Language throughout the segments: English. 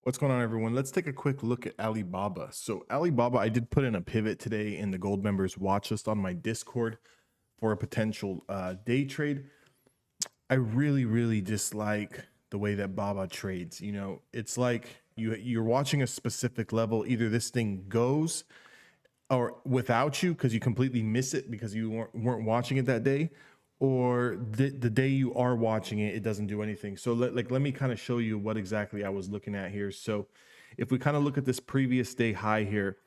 What's going on, everyone? Let's take a quick look at Alibaba. So Alibaba, I did put in a pivot today in the gold members watch list on my Discord for a potential day trade. I really dislike the way that Baba trades. It's like you're watching a specific level. Either this thing goes or without you because you completely miss it because you weren't watching it that day, or the day you are watching it, it doesn't do anything. So let me kind of show you what exactly I was looking at here. So if we kind of look at this previous day high here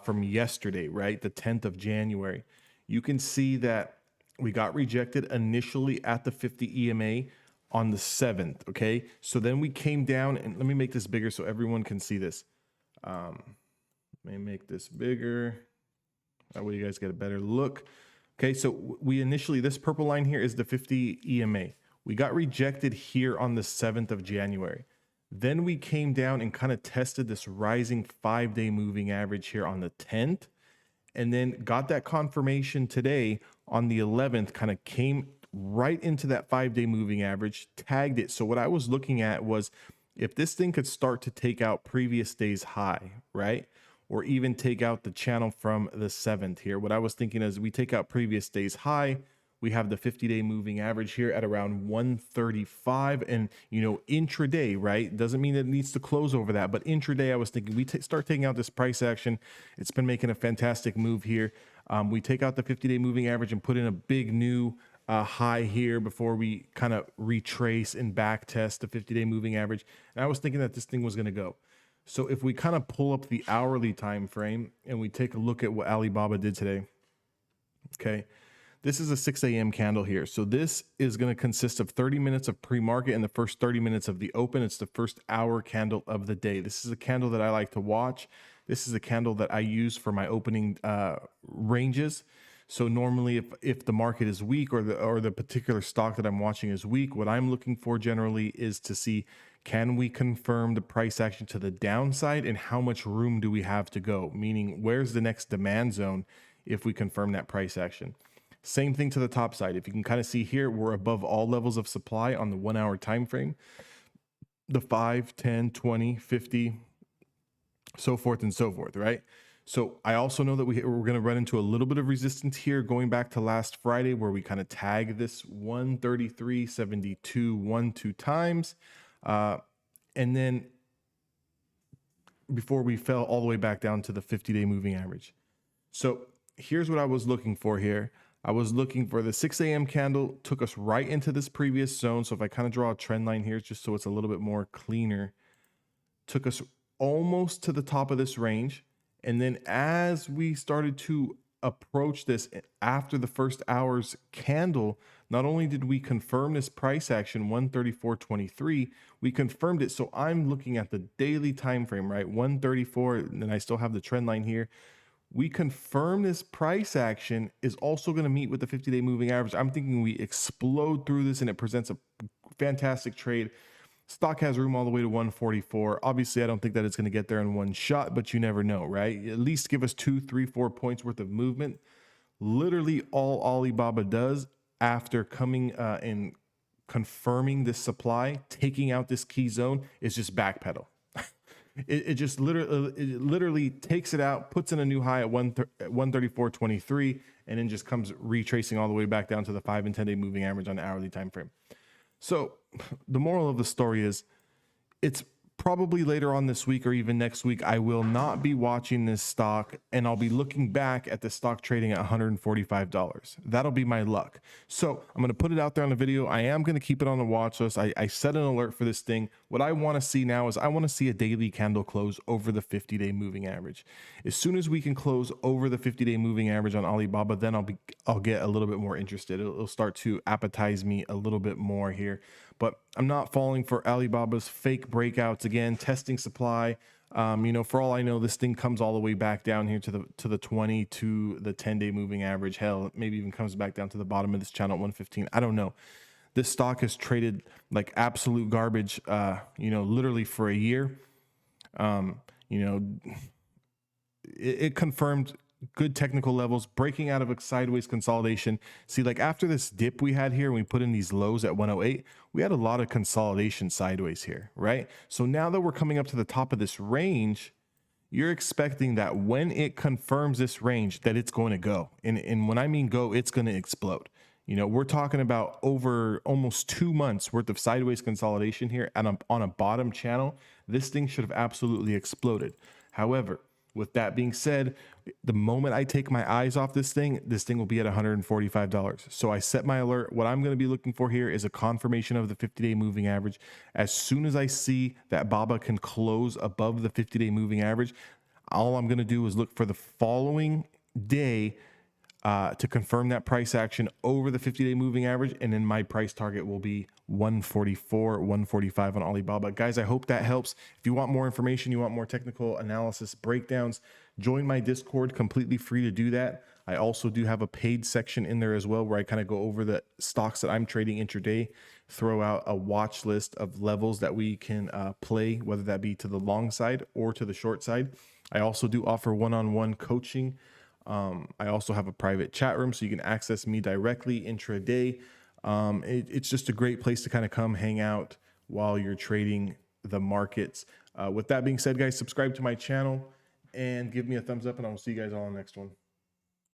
from yesterday, right, the 10th of January, you can see that we got rejected initially at the 50 EMA on the 7th. Okay, so then we came down, and let me make this bigger so everyone can see this. Let me make this bigger. That way you guys get a better look. Okay, so we initially, this purple line here is the 50 EMA. We got rejected here on the 7th of January. Then we came down and kind of tested this rising 5-day moving average here on the 10th, and then got that confirmation today on the 11th, kind of came right into that 5-day moving average, tagged it. So what I was looking at was if this thing could start to take out previous day's high, right? Or even take out the channel from the 7th here. What I was thinking is we take out previous day's high, we have the 50-day moving average here at around 135, and intraday, right, doesn't mean that it needs to close over that, but intraday I was thinking we start taking out this price action. It's been making a fantastic move here. We take out the 50-day moving average and put in a big new high here before we kind of retrace and back test the 50-day moving average, and I was thinking that this thing was going to go. So if we kind of pull up the hourly time frame and we take a look at what Alibaba did today, okay, this is a 6 a.m. candle here. So this is going to consist of 30 minutes of pre-market and the first 30 minutes of the open. It's the first hour candle of the day. This is a candle that I like to watch. This is a candle that I use for my opening ranges. So normally if the market is weak or the particular stock that I'm watching is weak, what I'm looking for generally is to see, can we confirm the price action to the downside and how much room do we have to go? Meaning, where's the next demand zone if we confirm that price action? Same thing to the top side. If you can kind of see here, we're above all levels of supply on the 1 hour time frame, the 5, 10, 20, 50, so forth and so forth, right? So I also know that we're going to run into a little bit of resistance here going back to last Friday, where we kind of tag this 133.72 1-2 times. And then before we fell all the way back down to the 50-day moving average. So here's what I was looking for here. I was looking for the 6 a.m. candle, took us right into this previous zone. So if I kind of draw a trend line here, just so it's a little bit more cleaner, took us almost to the top of this range. And then as we started to approach this after the first hour's candle, not only did we confirm this price action 134.23, we confirmed it. So I'm looking at the daily time frame, right? 134, and then I still have the trend line here. We confirm this price action is also going to meet with the 50-day moving average. I'm thinking we explode through this and it presents a fantastic trade. Stock has room all the way to 144. Obviously, I don't think that it's going to get there in one shot, but you never know, right? At least give us 2, 3, 4 points worth of movement. Literally all Alibaba does after coming and confirming this supply, taking out this key zone, is just backpedal. It just literally takes it out, puts in a new high at 134.23, and then just comes retracing all the way back down to the 5 and 10-day moving average on the hourly time frame. So the moral of the story is, it's probably later on this week or even next week, I will not be watching this stock, and I'll be looking back at the stock trading at $145. That'll be my luck. So I'm going to put it out there on the video. I am going to keep it on the watch list. I set an alert for this thing. What I want to see now is I want to see a daily candle close over the 50-day moving average. As soon as we can close over the 50-day moving average on Alibaba, then I'll get a little bit more interested. It'll start to appetize me a little bit more here. But I'm not falling for Alibaba's fake breakouts again, testing supply. For all I know, this thing comes all the way back down here to the 20 to the 10-day moving average. Hell, maybe even comes back down to the bottom of this channel at 115. I don't know. This stock has traded like absolute garbage, literally for a year. It confirmed good technical levels, breaking out of a sideways consolidation. See, like after this dip we had here, and we put in these lows at 108, we had a lot of consolidation sideways here, right? So now that we're coming up to the top of this range, you're expecting that when it confirms this range that it's going to go. And when I mean go, it's going to explode. You know, we're talking about over almost 2 months worth of sideways consolidation here and on a bottom channel. This thing should have absolutely exploded. However, with that being said, the moment I take my eyes off this thing will be at $145. So I set my alert. What I'm going to be looking for here is a confirmation of the 50-day moving average. As soon as I see that BABA can close above the 50-day moving average, all I'm going to do is look for the following day to confirm that price action over the 50-day moving average, and then my price target will be 144, 145 on Alibaba. Guys, I hope that helps. If you want more information, you want more technical analysis breakdowns, join my Discord, completely free to do that. I also do have a paid section in there as well, where I kind of go over the stocks that I'm trading intraday, throw out a watch list of levels that we can play, whether that be to the long side or to the short side. I also do offer one-on-one coaching. I also have a private chat room, so you can access me directly intraday. It's just a great place to kind of come hang out while you're trading the markets. With that being said, guys, subscribe to my channel and give me a thumbs up, and I will see you guys all on the next one.